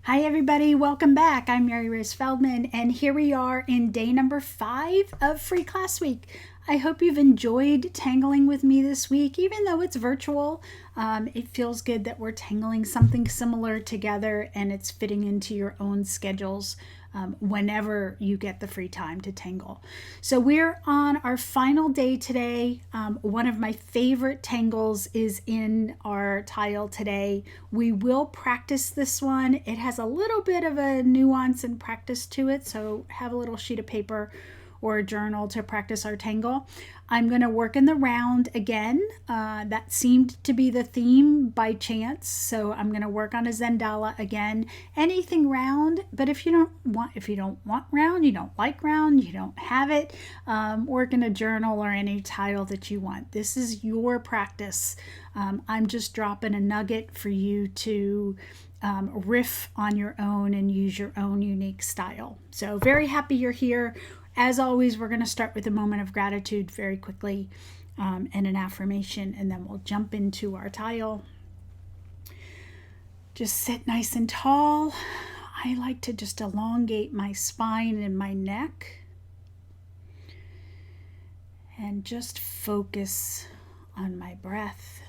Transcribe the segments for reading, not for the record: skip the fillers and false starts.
Hi everybody, welcome back. I'm Mary Rose Feldman and here we are in day number 5 of Free Class Week. I hope you've enjoyed tangling with me this week, even though it's virtual. It feels good that we're tangling something similar together and it's fitting into your own schedules whenever you get the free time to tangle. So we're on our final day today. One of my favorite tangles is in our tile today. We will practice this one. It has a little bit of a nuance and practice to it, so have a little sheet of paper or a journal to practice our tangle. I'm going to work in the round again. That seemed to be the theme by chance, so I'm going to work on a Zendala again. Anything round, but if you don't want round, you don't like round, you don't have it, work in a journal or any tile that you want. This is your practice. I'm just dropping a nugget for you to riff on your own and use your own unique style. So very happy you're here. As always, we're going to start with a moment of gratitude very quickly and an affirmation, and then we'll jump into our tile. Just sit nice and tall. I like to just elongate my spine and my neck and just focus on my breath.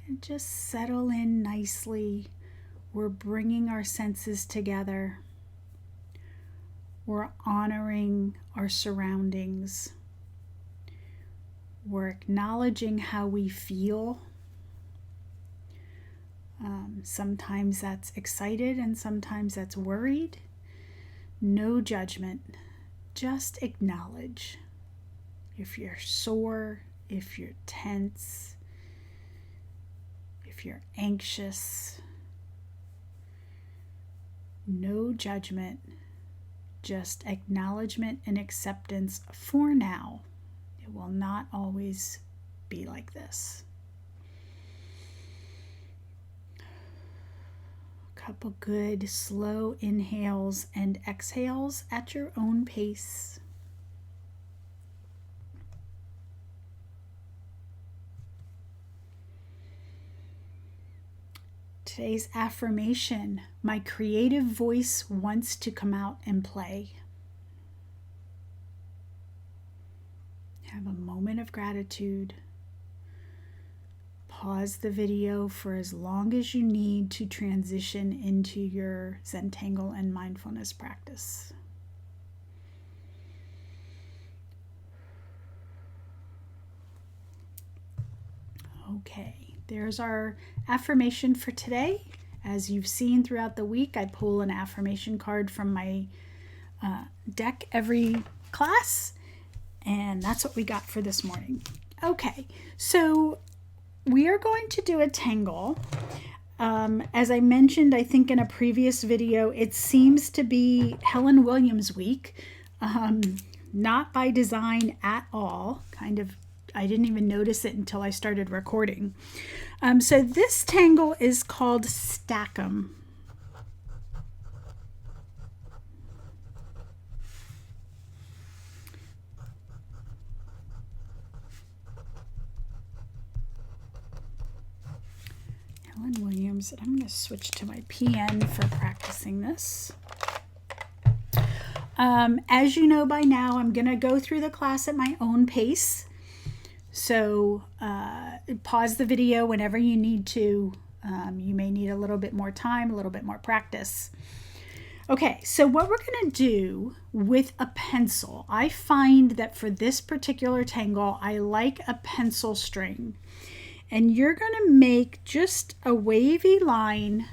And just settle in nicely. We're bringing our senses together. We're honoring our surroundings. We're acknowledging how we feel. Sometimes that's excited and sometimes that's worried. No judgment. Just acknowledge. If you're sore, if you're tense, if you're anxious, no judgment, just acknowledgement and acceptance for now. It will not always be like this. A couple good slow inhales and exhales at your own pace. Today's affirmation: my creative voice wants to come out and play. Have a moment of gratitude. Pause the video for as long as you need to transition into your Zentangle and mindfulness practice. Okay. There's our affirmation for today. As you've seen throughout the week, I pull an affirmation card from my deck every class, and that's what we got for this morning. Okay, so we are going to do a tangle. As I mentioned, I think in a previous video, it seems to be Helen Williams week. Not by design at all, I didn't even notice it until I started recording. So this tangle is called Stack 'em. Helen Williams, and I'm going to switch to my pen for practicing this. As you know by now, I'm going to go through the class at my own pace. So pause the video whenever you need to. You may need a little bit more time, a little bit more practice. Okay, so what we're going to do with a pencil, I find that for this particular tangle, I like a pencil string. And you're going to make just a wavy line.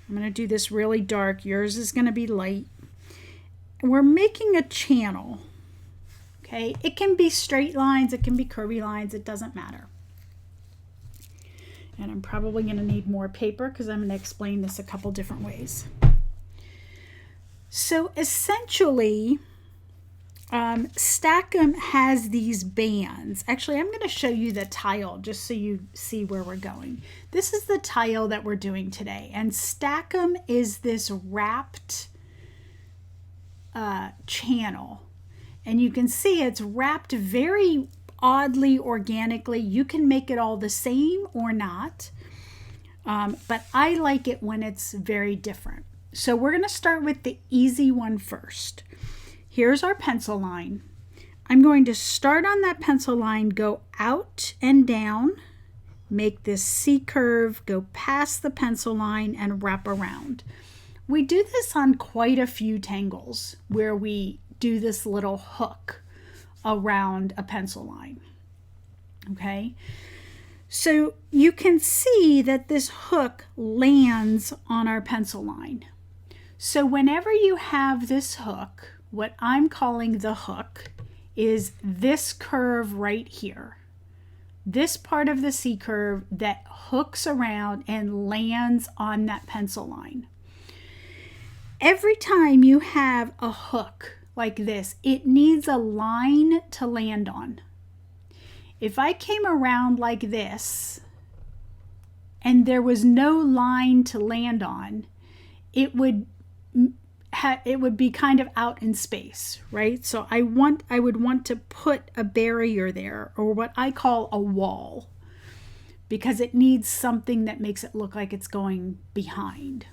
I'm going to do this really dark. Yours is going to be light. We're making a channel. Okay, it can be straight lines, it can be curvy lines, it doesn't matter. And I'm probably going to need more paper because I'm going to explain this a couple different ways. So essentially, Stack 'em has these bands. Actually, I'm going to show you the tile just so you see where we're going. This is the tile that we're doing today. And Stack 'em is this wrapped channel. And you can see it's wrapped very oddly, organically. You can make it all the same or not. But I like it when it's very different. So we're going to start with the easy one first. Here's our pencil line. I'm going to start on that pencil line, go out and down, make this C curve, go past the pencil line, and wrap around. We do this on quite a few tangles where we do this little hook around a pencil line. Okay, so you can see that this hook lands on our pencil line. So whenever you have this hook, what I'm calling the hook is this curve right here. This part of the C curve that hooks around and lands on that pencil line. Every time you have a hook like this, it needs a line to land on. If I came around like this and there was no line to land on, it would be kind of out in space, right? So I would want to put a barrier there, or what I call a wall, because it needs something that makes it look like it's going behind.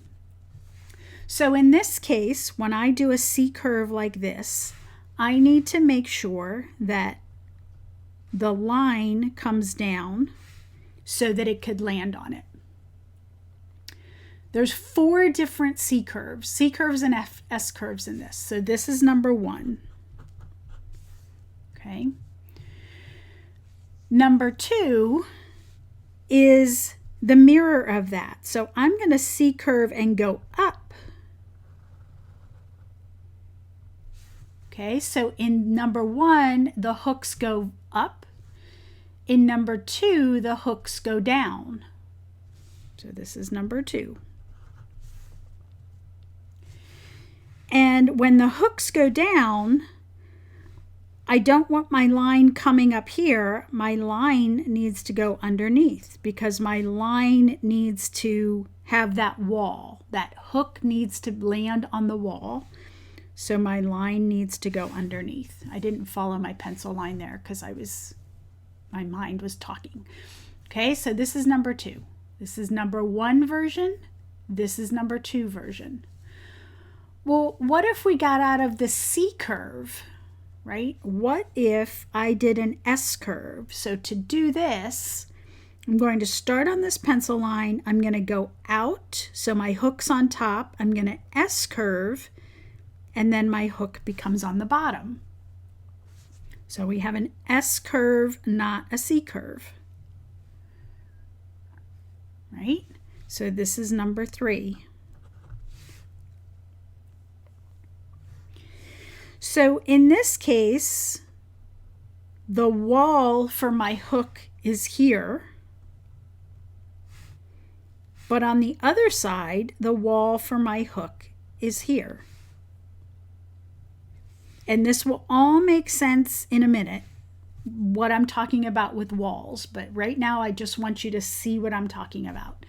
So in this case, when I do a C curve like this, I need to make sure that the line comes down so that it could land on it. There's 4 different C curves and S curves in this. So this is number 1. Okay. Number 2 is the mirror of that. So I'm going to C curve and go up. Okay, so in number 1, the hooks go up. In number 2, the hooks go down. So this is number 2. And when the hooks go down, I don't want my line coming up here. My line needs to go underneath, because my line needs to have that wall. That hook needs to land on the wall. So my line needs to go underneath. I didn't follow my pencil line there because my mind was talking. Okay, so this is number 2. This is number 1 version. This is number 2 version. Well, what if we got out of the C curve, right? What if I did an S curve? So to do this, I'm going to start on this pencil line. I'm going to go out, so my hook's on top. I'm going to S curve, and then my hook becomes on the bottom. So we have an S curve, not a C curve, right? So this is number 3. So in this case, the wall for my hook is here, but on the other side, the wall for my hook is here. And this will all make sense in a minute, what I'm talking about with walls, but right now I just want you to see what I'm talking about.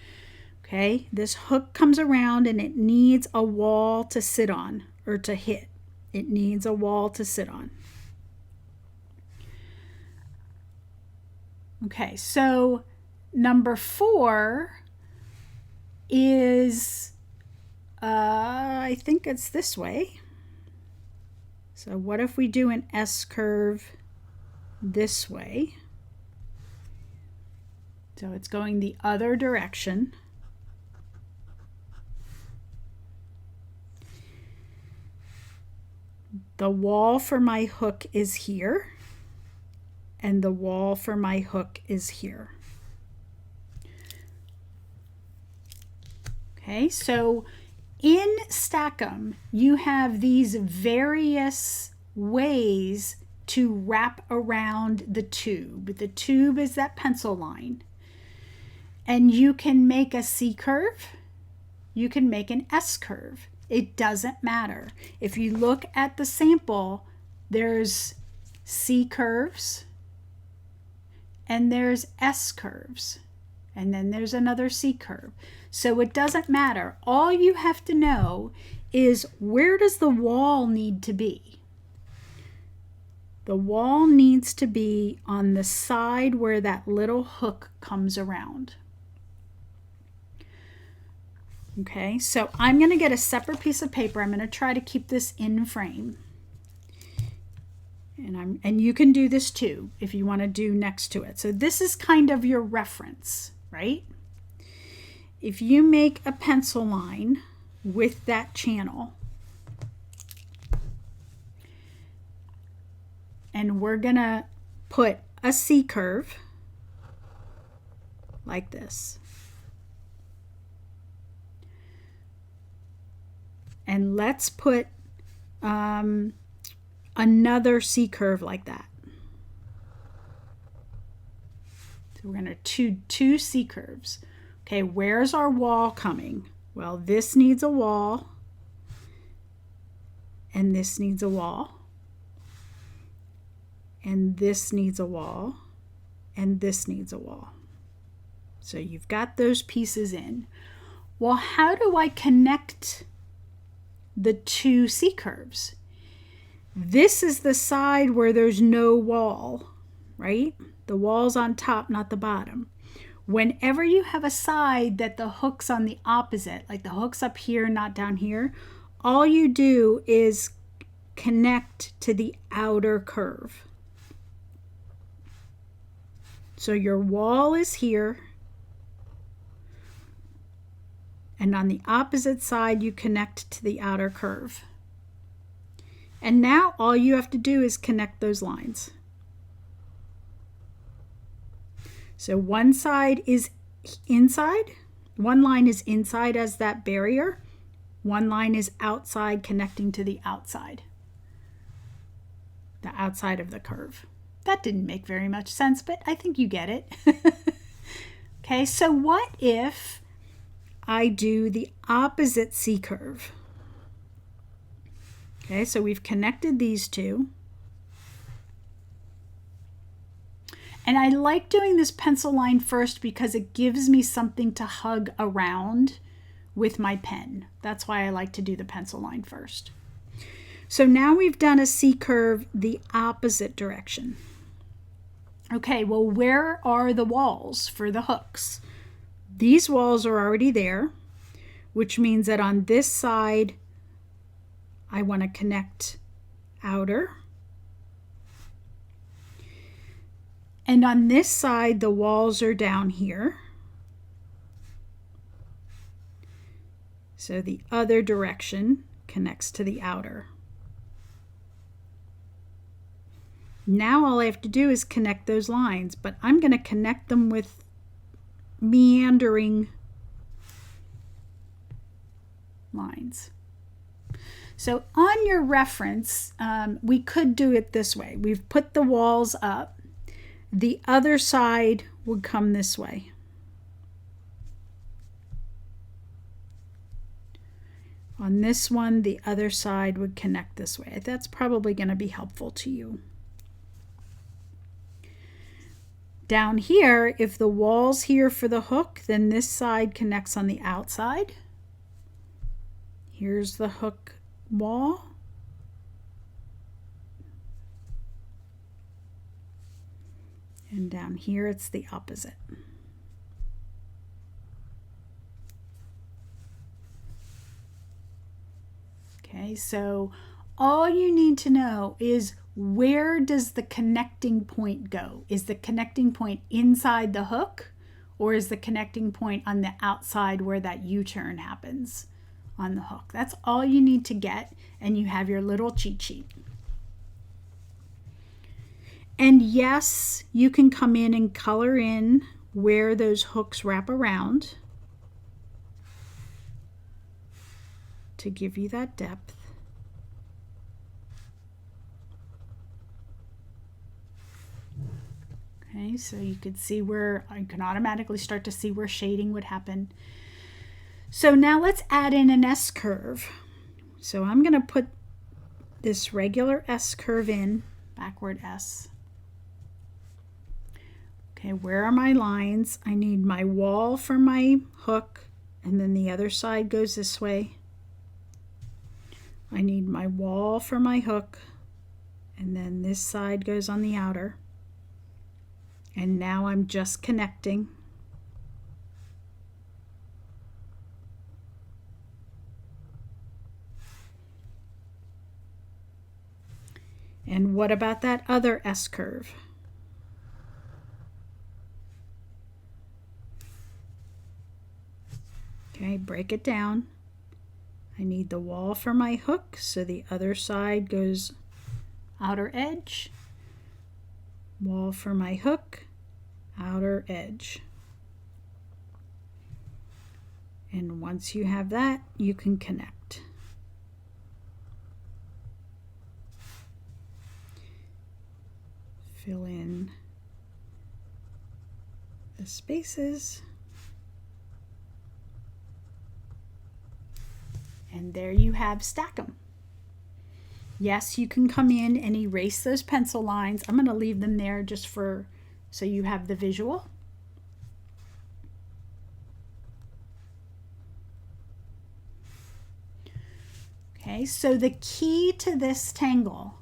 Okay, this hook comes around and it needs a wall to sit on or to hit. It needs a wall to sit on. Okay, so number 4 is, I think it's this way. So what if we do an S curve this way? So it's going the other direction. The wall for my hook is here, and the wall for my hook is here. Okay, so in Stack'em, you have these various ways to wrap around the tube. The tube is that pencil line. And you can make a C curve, you can make an S curve. It doesn't matter. If you look at the sample, there's C curves and there's S curves, and then there's another C curve. So it doesn't matter. All you have to know is, where does the wall need to be? The wall needs to be on the side where that little hook comes around. Okay, so I'm going to get a separate piece of paper. I'm going to try to keep this in frame. And you can do this too if you want to do next to it. So this is kind of your reference, right? If you make a pencil line with that channel, and we're going to put a C curve like this. And let's put another C curve like that. So we're going to do two C curves. Okay, where's our wall coming? Well, this needs a wall, and this needs a wall, and this needs a wall, and this needs a wall. So you've got those pieces in. Well, how do I connect the two C curves? This is the side where there's no wall, right? The wall's on top, not the bottom. Whenever you have a side that the hook's on the opposite, like the hook's up here, not down here, all you do is connect to the outer curve. So your wall is here, and on the opposite side you connect to the outer curve. And now all you have to do is connect those lines. So one side is inside, one line is inside as that barrier, one line is outside connecting to the outside of the curve. That didn't make very much sense, but I think you get it. Okay, so what if I do the opposite C curve? Okay, so we've connected these two. And I like doing this pencil line first because it gives me something to hug around with my pen. That's why I like to do the pencil line first. So now we've done a C curve the opposite direction. Okay, well, where are the walls for the hooks? These walls are already there, which means that on this side, I want to connect outer. And on this side, the walls are down here. So the other direction connects to the outer. Now all I have to do is connect those lines, but I'm going to connect them with meandering lines. So on your reference, we could do it this way. We've put the walls up. The other side would come this way. On this one, the other side would connect this way. That's probably going to be helpful to you. Down here, if the wall's here for the hook, then this side connects on the outside. Here's the hook wall. And down here, it's the opposite. Okay, so all you need to know is where does the connecting point go? Is the connecting point inside the hook, or is the connecting point on the outside where that U-turn happens on the hook? That's all you need to get, and you have your little cheat sheet. And yes, you can come in and color in where those hooks wrap around to give you that depth. Okay, so you could see where, I can automatically start to see where shading would happen. So now let's add in an S curve. So I'm going to put this regular S curve in, backward S. Okay, where are my lines? I need my wall for my hook, and then the other side goes this way. I need my wall for my hook, And then this side goes on the outer. And now I'm just connecting. And what about that other S curve? Okay, break it down. I need the wall for my hook, so the other side goes outer edge. Wall for my hook, outer edge. And once you have that, you can connect. Fill in the spaces. And there you have stack 'em. Yes, you can come in and erase those pencil lines. I'm going to leave them there just so you have the visual. Okay, so the key to this tangle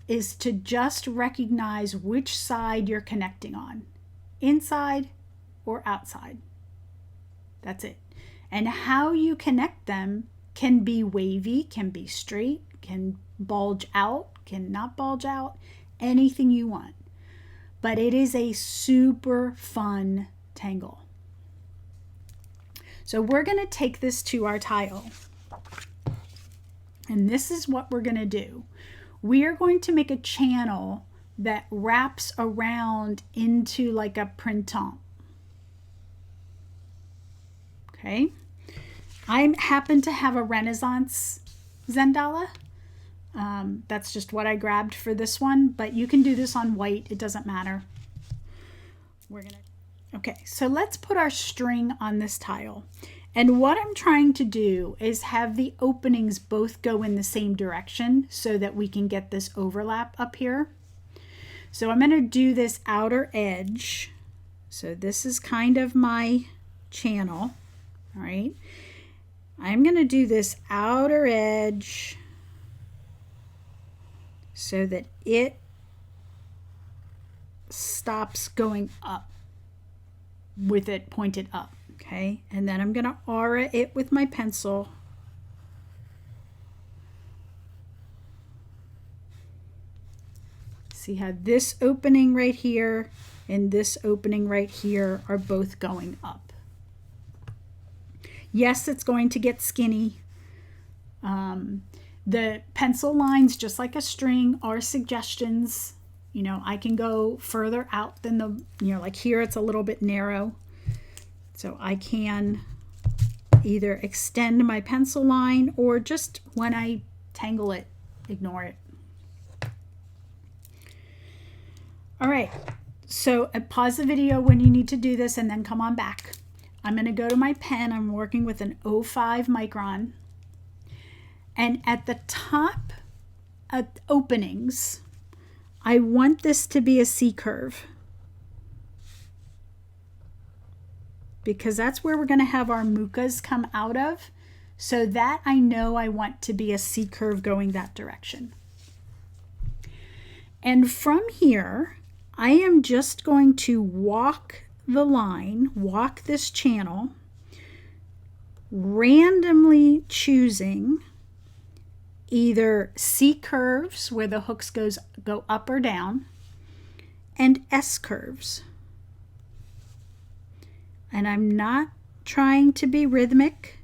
is to just recognize which side you're connecting on, inside or outside. That's it. And how you connect them can be wavy, can be straight, can bulge out, can not bulge out, anything you want. But it is a super fun tangle. So we're going to take this to our tile. And this is what we're going to do. We are going to make a channel that wraps around into like a printemps. Okay. I happen to have a Renaissance Zentangle. That's just what I grabbed for this one, but you can do this on white. It doesn't matter. Okay, so let's put our string on this tile. And what I'm trying to do is have the openings both go in the same direction so that we can get this overlap up here. So I'm going to do this outer edge. So this is kind of my channel, all right? I'm going to do this outer edge so that it stops going up with it pointed up, okay? And then I'm going to aura it with my pencil. See how this opening right here and this opening right here are both going up. Yes, it's going to get skinny. The pencil lines, just like a string, are suggestions. You know, I can go further out than the, like here it's a little bit narrow. So I can either extend my pencil line or just when I tangle it, ignore it. All right, so pause the video when you need to do this and then come on back. I'm going to go to my pen. I'm working with an 0.5 micron. And at the top openings, I want this to be a C curve. Because that's where we're going to have our mucas come out of. So that I know I want to be a C curve going that direction. And from here, I am just going to walk the line, walk this channel, randomly choosing either C curves where the hooks go up or down and S curves. And I'm not trying to be rhythmic.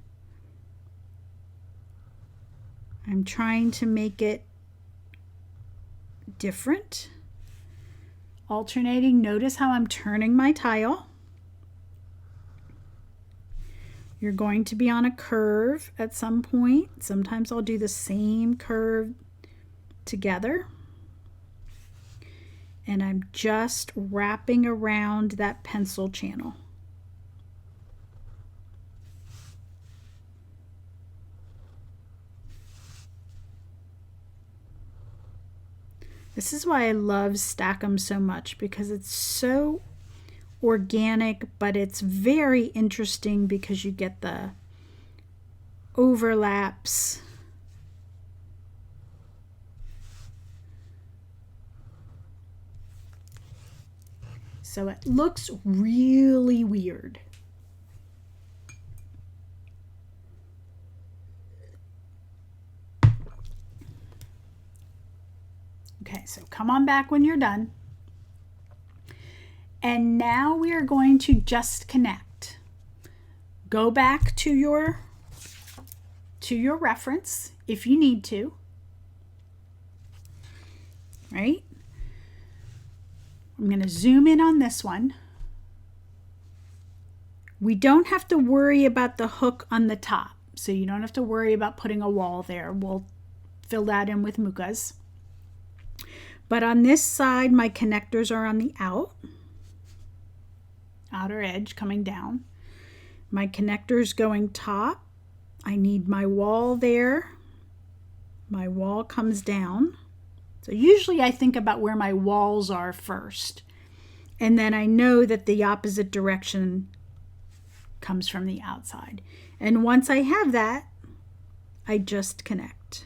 I'm trying to make it different. Alternating, notice how I'm turning my tile. You're going to be on a curve at some point. Sometimes I'll do the same curve together. And I'm just wrapping around that pencil channel. This is why I love Stack 'em so much, because it's so organic, but it's very interesting because you get the overlaps. So it looks really weird. Okay, so come on back when you're done. And now we are going to just connect. Go back to your reference if you need to. Right? I'm going to zoom in on this one. We don't have to worry about the hook on the top. So you don't have to worry about putting a wall there. We'll fill that in with mukas. But on this side, my connectors are on the outer edge coming down. My connectors going top. I need my wall there. My wall comes down. So usually I think about where my walls are first. And then I know that the opposite direction comes from the outside. And once I have that, I just connect.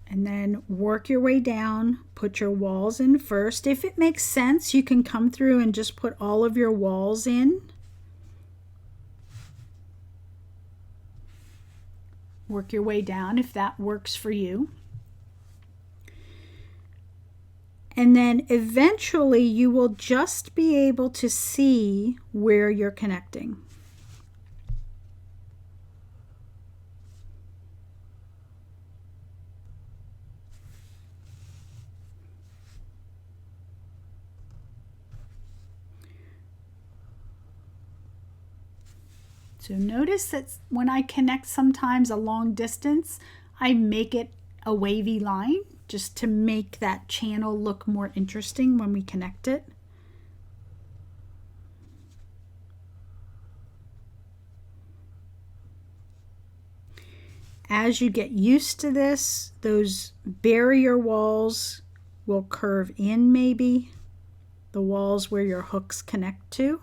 And then work your way down, put your walls in first. If it makes sense, you can come through and just put all of your walls in. Work your way down if that works for you. And then eventually you will just be able to see where you're connecting. So notice that when I connect sometimes a long distance, I make it a wavy line just to make that channel look more interesting when we connect it. As you get used to this, those barrier walls will curve in maybe, the walls where your hooks connect to.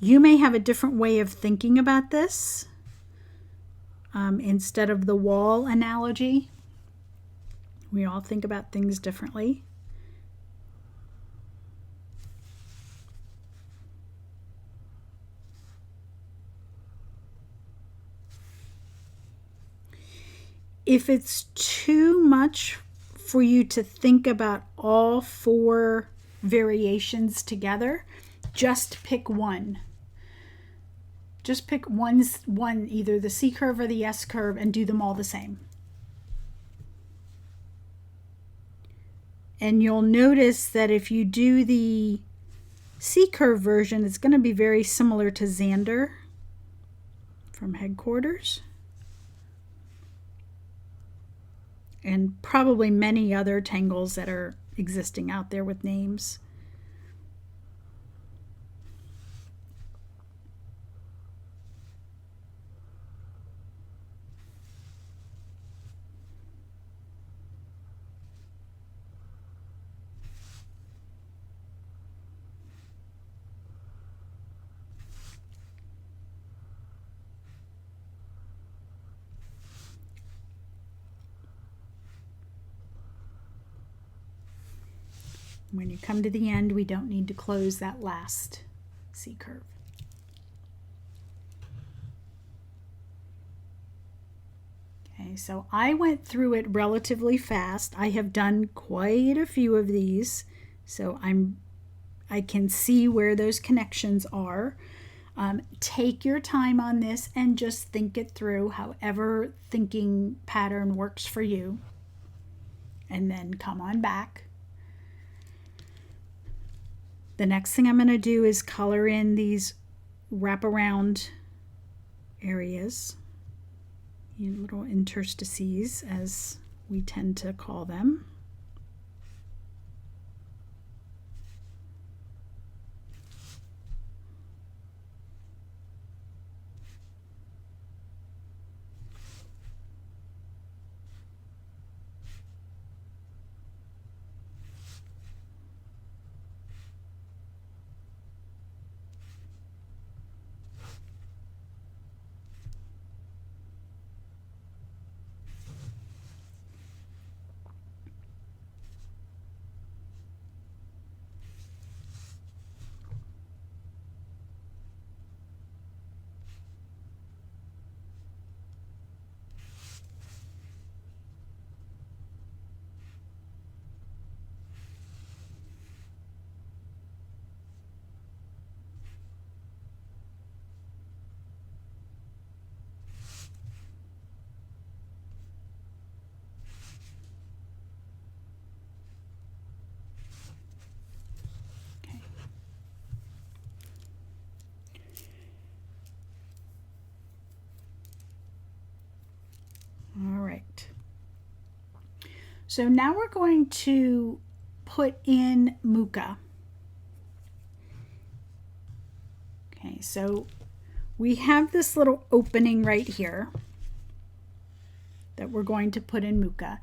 You may have a different way of thinking about this instead of the wall analogy. We all think about things differently. If it's too much for you to think about all 4 variations together, just pick one. Just pick one, either the C curve or the S curve, and do them all the same. And you'll notice that if you do the C curve version, it's going to be very similar to Xander from Headquarters. And probably many other tangles that are existing out there with names. When you come to the end, we don't need to close that last C curve. Okay, so I went through it relatively fast. I have done quite a few of these, so I can see where those connections are. Take your time on this and just think it through, however thinking pattern works for you. And then come on back. The next thing I'm going to do is color in these wraparound areas, little interstices as we tend to call them. So now we're going to put in Muka. Okay, so we have this little opening right here that we're going to put in Muka.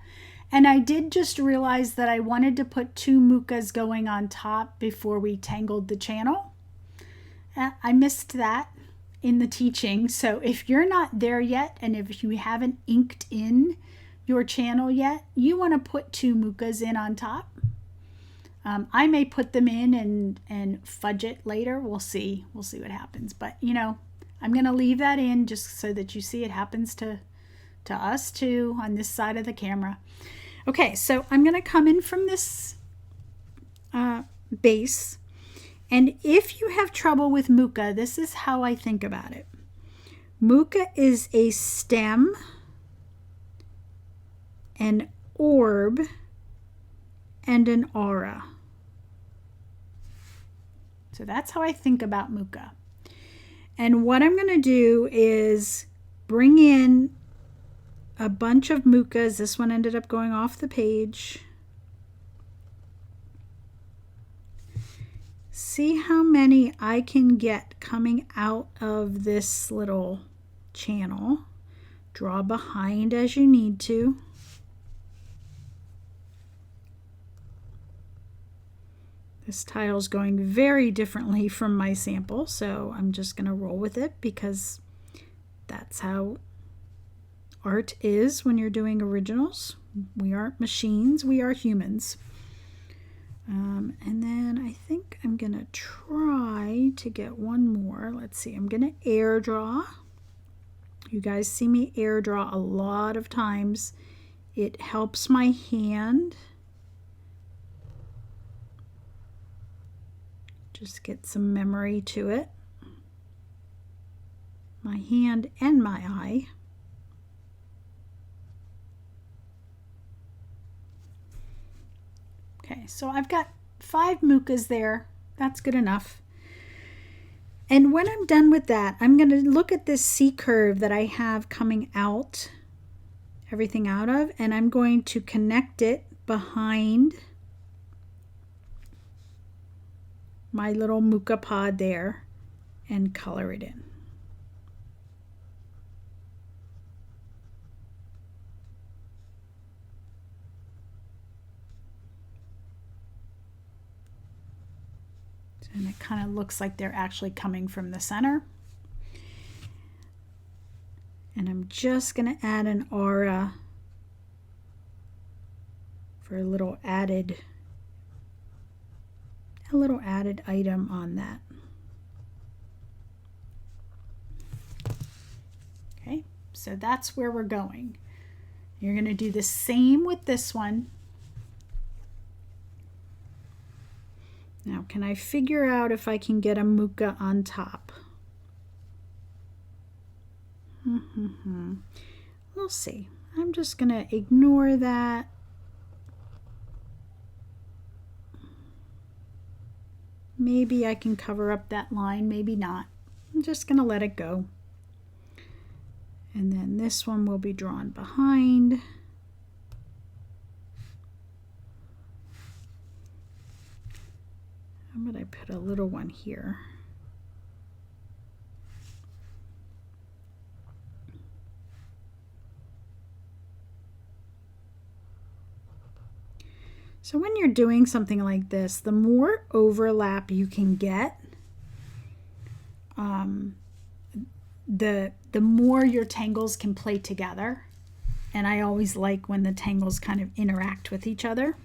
And I did just realize that I wanted to put 2 Mukas going on top before we tangled the channel. I missed that in the teaching. So if you're not there yet, and if you haven't inked in your channel yet, you want to put 2 Mukas in on top. I may put them in and fudge it later. We'll see. We'll see what happens. But, you know, I'm going to leave that in just so that you see it happens to us too on this side of the camera. Okay, so I'm going to come in from this base. And if you have trouble with Muka, this is how I think about it. Muka is a stem, an orb, and an aura. So that's how I think about Muka. And what I'm going to do is bring in a bunch of Mukas. This one ended up going off the page. See how many I can get coming out of this little channel. Draw behind as you need to. This tile is going very differently from my sample, so I'm just going to roll with it because that's how art is when you're doing originals. We aren't machines, we are humans. And then I think I'm going to try to get one more. Let's see, I'm going to air draw. You guys see me air draw a lot of times. It helps my hand. Just get some memory to it. My hand and my eye. Okay, so I've got 5 Mukas there. That's good enough. And when I'm done with that, I'm going to look at this C curve that I have coming out, everything out of, and I'm going to connect it behind my little Muka pod there and color it in. And it kind of looks like they're actually coming from the center. And I'm just going to add an aura for a little added item on that. Okay, so that's where we're going. You're going to do the same with this one. Now, can I figure out if I can get a Muka on top? We'll see. I'm just going to ignore that. Maybe I can cover up that line, maybe not. I'm just going to let it go. And then this one will be drawn behind. How about I put a little one here? So when you're doing something like this, the more overlap you can get, the more your tangles can play together. And I always like when the tangles kind of interact with each other.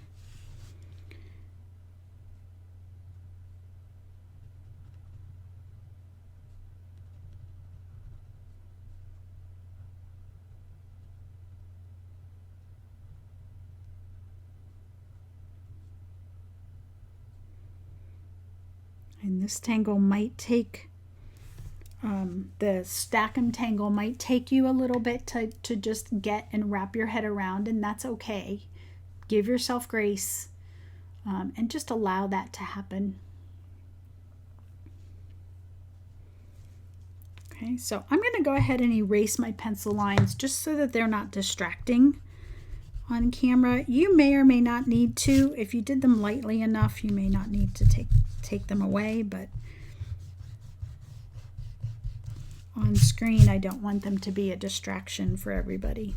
And this tangle might take, the stack 'em tangle might take you a little bit to just get and wrap your head around, and that's okay. Give yourself grace and just allow that to happen. Okay, so I'm going to go ahead and erase my pencil lines just so that they're not distracting on camera. You may or may not need to. If you did them lightly enough, you may not need to take them away, but on screen, I don't want them to be a distraction for everybody.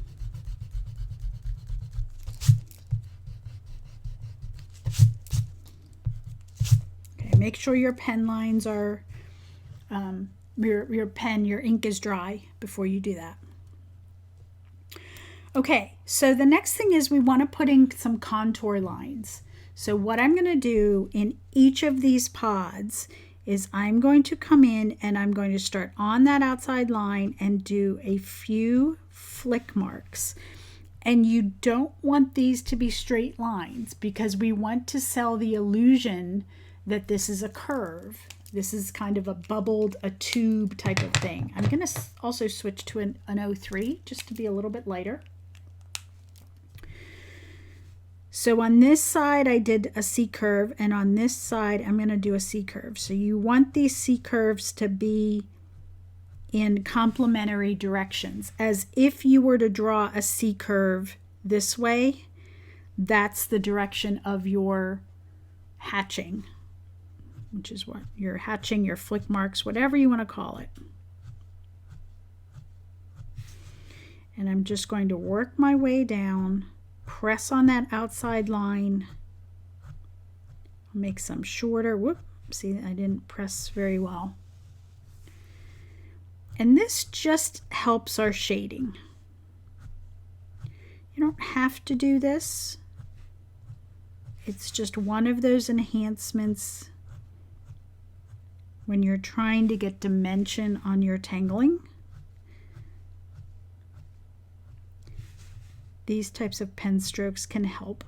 Okay, make sure your pen lines are, your ink is dry before you do that. Okay, so the next thing is we want to put in some contour lines. So what I'm going to do in each of these pods is I'm going to come in and I'm going to start on that outside line and do a few flick marks. And you don't want these to be straight lines because we want to sell the illusion that this is a curve. This is kind of a tube type of thing. I'm going to also switch to an 03 just to be a little bit lighter. So on this side, I did a C curve, and on this side, I'm going to do a C curve. So you want these C curves to be in complementary directions. As if you were to draw a C curve this way, that's the direction of your hatching, which is what your hatching, your flick marks, whatever you want to call it. And I'm just going to work my way down. Press on that outside line. I'll make some shorter. Whoop, see, I didn't press very well. And this just helps our shading. You don't have to do this. It's just one of those enhancements when you're trying to get dimension on your tangling. These types of pen strokes can help.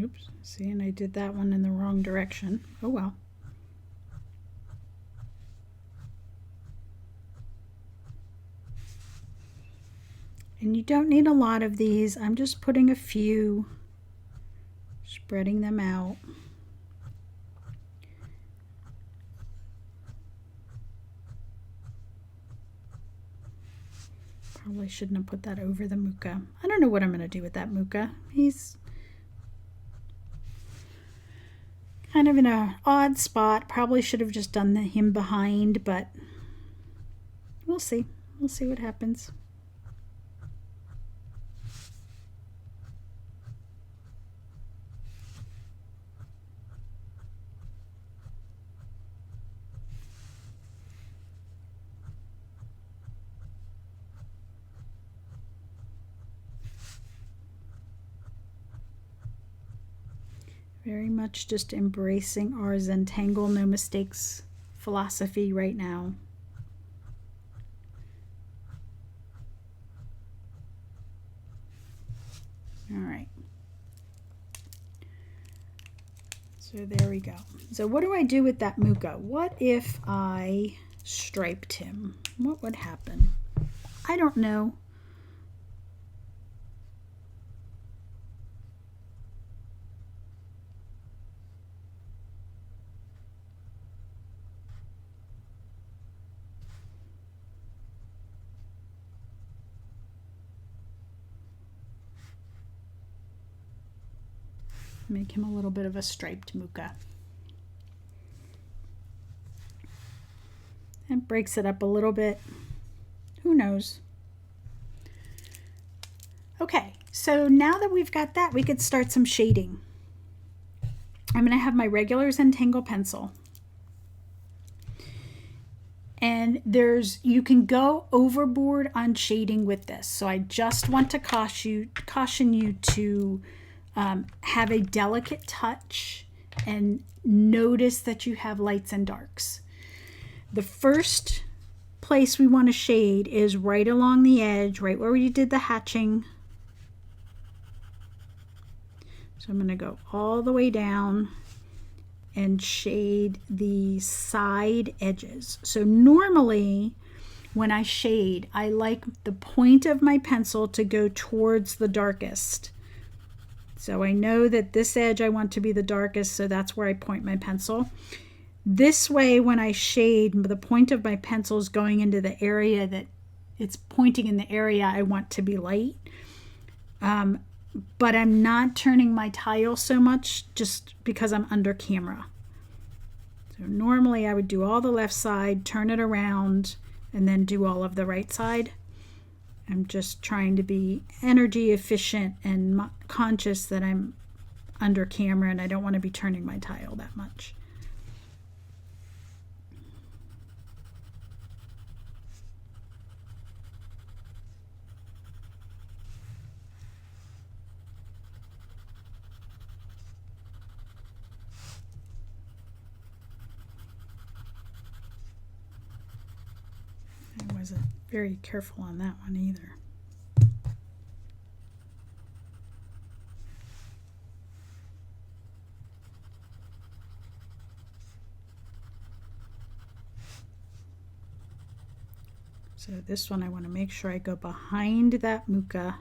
Oops, see, and I did that one in the wrong direction. Oh well. And you don't need a lot of these. I'm just putting a few, spreading them out. Probably shouldn't have put that over the Muka. I don't know what I'm going to do with that Muka. He's kind of in an odd spot. Probably should have just done him behind, but we'll see. We'll see what happens. Very much just embracing our Zentangle no mistakes philosophy right now. All right. So there we go. So what do I do with that Muka? What if I striped him? What would happen? I don't know. Make him a little bit of a striped Muka. And breaks it up a little bit. Who knows? Okay, so now that we've got that, we could start some shading. I'm going to have my regular Zentangle pencil. And you can go overboard on shading with this. So I just want to caution you to have a delicate touch and notice that you have lights and darks. The first place we want to shade is right along the edge, right where you did the hatching. So I'm going to go all the way down and shade the side edges. So normally when I shade, I like the point of my pencil to go towards the darkest. So I know that this edge I want to be the darkest, so that's where I point my pencil. This way, when I shade, the point of my pencil is going into the area that it's pointing in the area I want to be light. But I'm not turning my tile so much just because I'm under camera. So normally I would do all the left side, turn it around, and then do all of the right side. I'm just trying to be energy efficient and conscious that I'm under camera and I don't want to be turning my tile that much. I wasn't very careful on that one either. So this one I want to make sure I go behind that muka.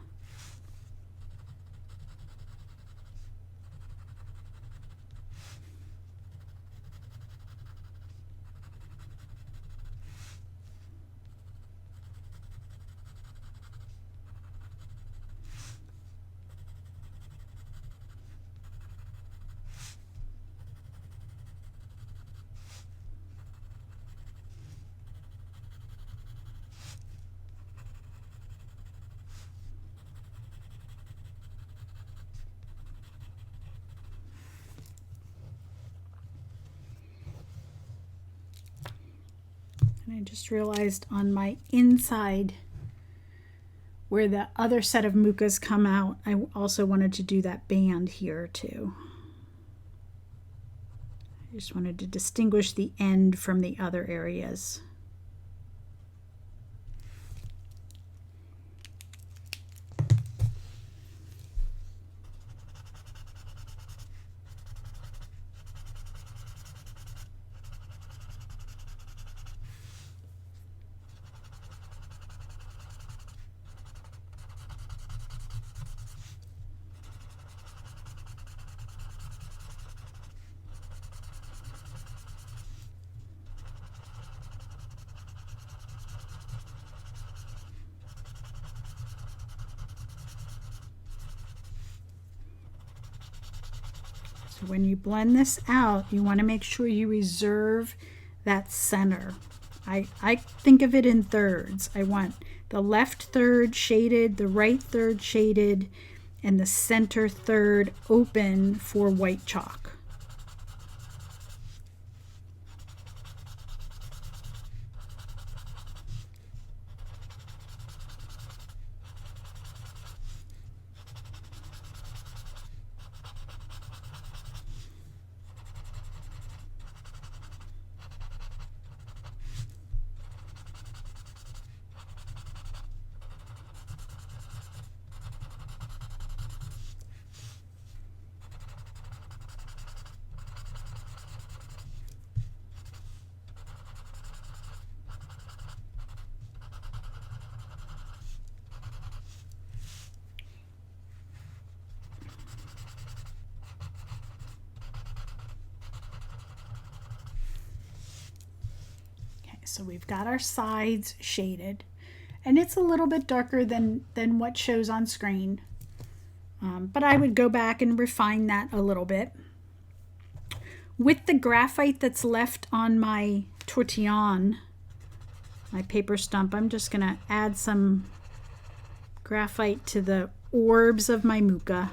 And I just realized on my inside where the other set of mukas come out, I also wanted to do that band here too. I just wanted to distinguish the end from the other areas. So when you blend this out, you want to make sure you reserve that center. I think of it in thirds. I want the left third shaded, the right third shaded, and the center third open for white chalk. So we've got our sides shaded, and it's a little bit darker than what shows on screen, but I would go back and refine that a little bit. With the graphite that's left on my tortillon, my paper stump, I'm just going to add some graphite to the orbs of my muka.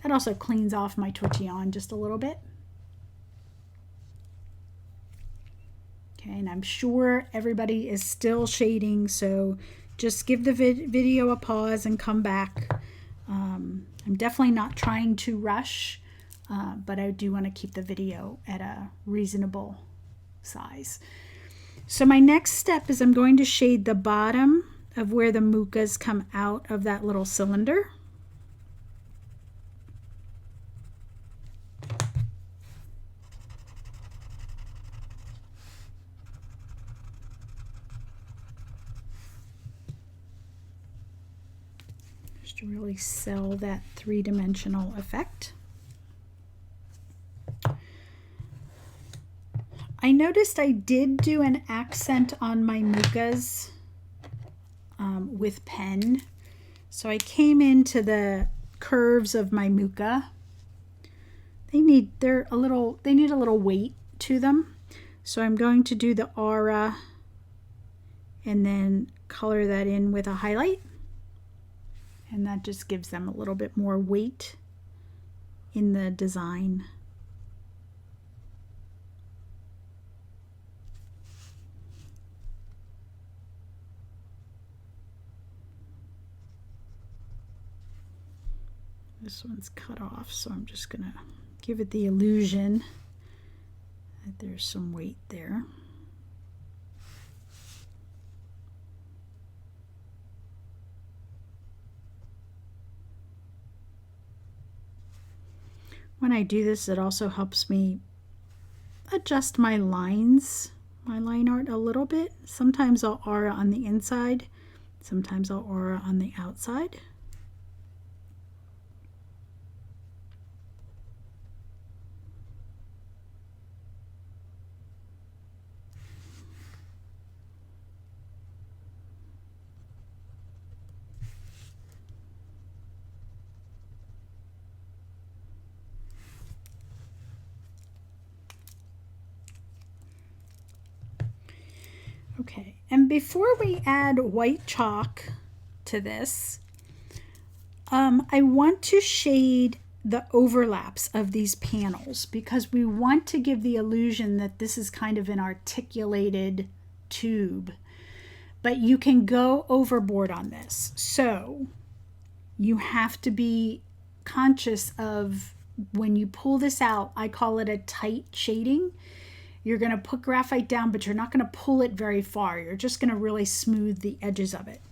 That also cleans off my tortillon just a little bit. Okay, and I'm sure everybody is still shading, so just give the video a pause and come back. I'm definitely not trying to rush, but I do want to keep the video at a reasonable size. So my next step is I'm going to shade the bottom of where the mukas come out of that little cylinder. Just to really sell that three-dimensional effect. I noticed I did do an accent on my mukas with pen. So I came into the curves of my muka. They need a little weight to them. So I'm going to do the aura and then color that in with a highlight. And that just gives them a little bit more weight in the design. This one's cut off, so I'm just going to give it the illusion that there's some weight there. When I do this, it also helps me adjust my lines, my line art a little bit. Sometimes I'll aura on the inside, sometimes I'll aura on the outside. Okay, and before we add white chalk to this, I want to shade the overlaps of these panels because we want to give the illusion that this is kind of an articulated tube. But you can go overboard on this. So you have to be conscious of when you pull this out, I call it a tight shading. You're going to put graphite down, but you're not going to pull it very far. You're just going to really smooth the edges of it.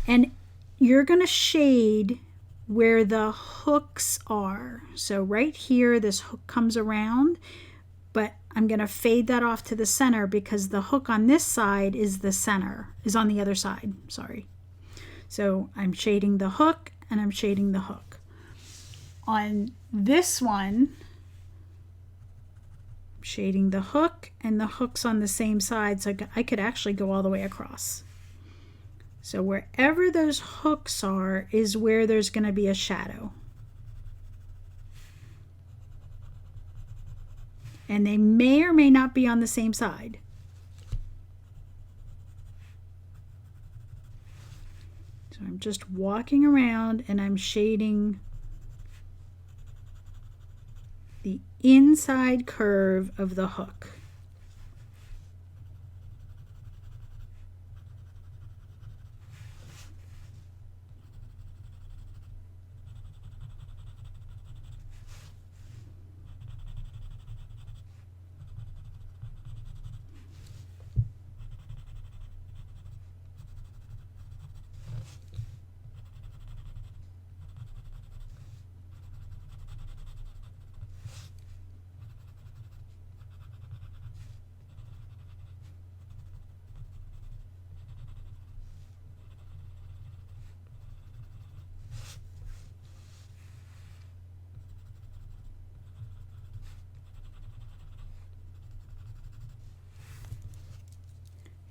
And you're going to shade where the hooks are. So right here, this hook comes around, but I'm going to fade that off to the center because the hook on this side is the center, is on the other side, sorry. So I'm shading the hook and I'm shading the hook. On this one, shading the hook, and the hook's on the same side, so I could actually go all the way across. So wherever those hooks are is where there's going to be a shadow. And they may or may not be on the same side. So I'm just walking around and I'm shading the inside curve of the hook.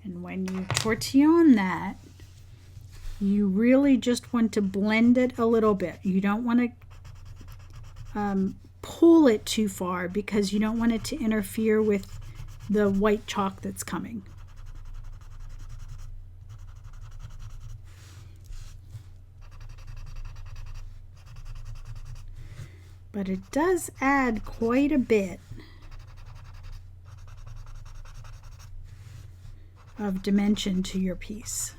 And when you tortillon that, you really just want to blend it a little bit. You don't want to pull it too far because you don't want it to interfere with the white chalk that's coming. But it does add quite a bit of dimension to your piece.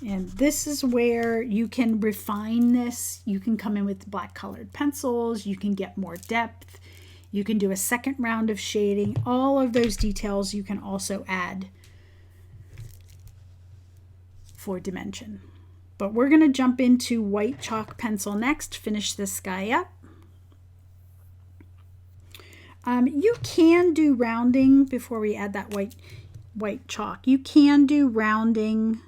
And this is where you can refine this. You can come in with black colored pencils. You can get more depth. You can do a second round of shading. All of those details you can also add for dimension. But we're going to jump into white chalk pencil next, finish this guy up. You can do rounding before we add that white chalk. You can do rounding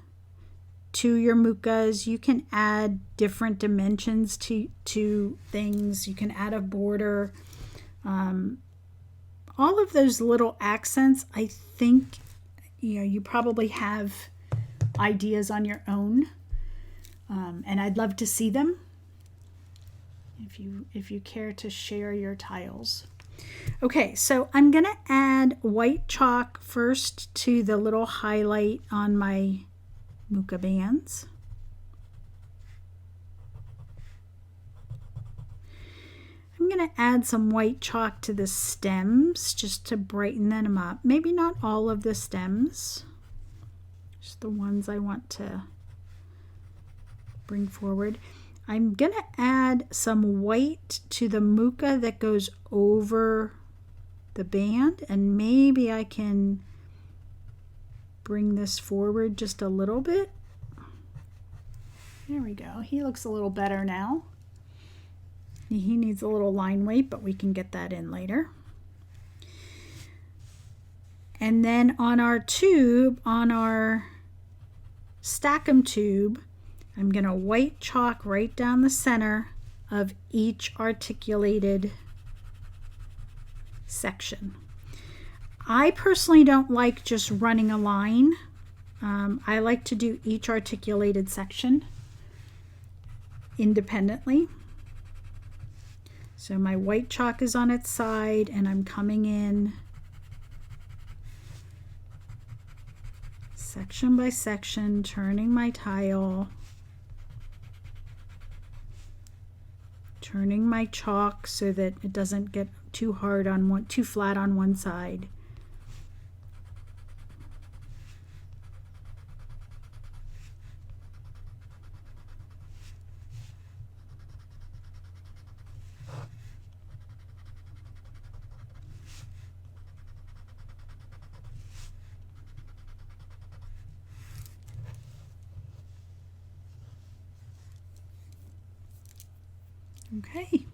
to your mukas. You can add different dimensions to things. You can add a border. All of those little accents, I think, you probably have ideas on your own, and I'd love to see them if you care to share your tiles. Okay, so I'm gonna add white chalk first to the little highlight on my muka bands. I'm going to add some white chalk to the stems just to brighten them up. Maybe not all of the stems, just the ones I want to bring forward. I'm going to add some white to the muka that goes over the band, and maybe I can bring this forward just a little bit. There we go. He looks a little better now. He needs a little line weight, but we can get that in later. And then on our tube, on our Stack-'em tube, I'm going to white chalk right down the center of each articulated section. I personally don't like just running a line. I like to do each articulated section independently. So my white chalk is on its side, and I'm coming in section by section, turning my tile, turning my chalk so that it doesn't get too hard on one, too flat on one side. Okay,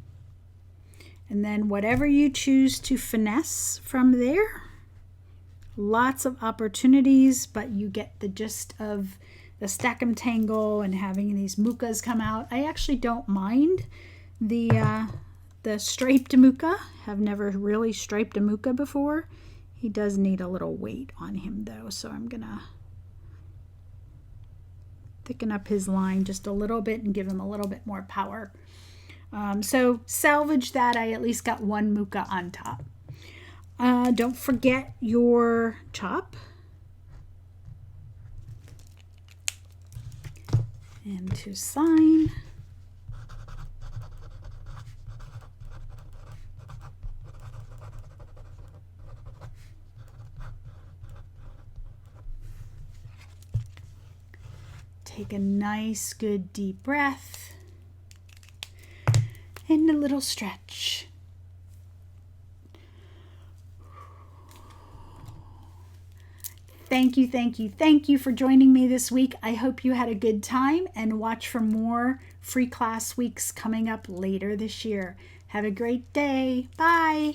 and then whatever you choose to finesse from there, lots of opportunities, but you get the gist of the Stack-'em Tangle and having these mukas come out. I actually don't mind the striped muka. Have never really striped a muka before. He does need a little weight on him though, so I'm gonna thicken up his line just a little bit and give him a little bit more power. So salvage that. I at least got one muka on top. Don't forget your chop. And to sign. Take a nice, good, deep breath. And a little stretch. Thank you, thank you, thank you for joining me this week. I hope you had a good time, and watch for more free class weeks coming up later this year. Have a great day. Bye.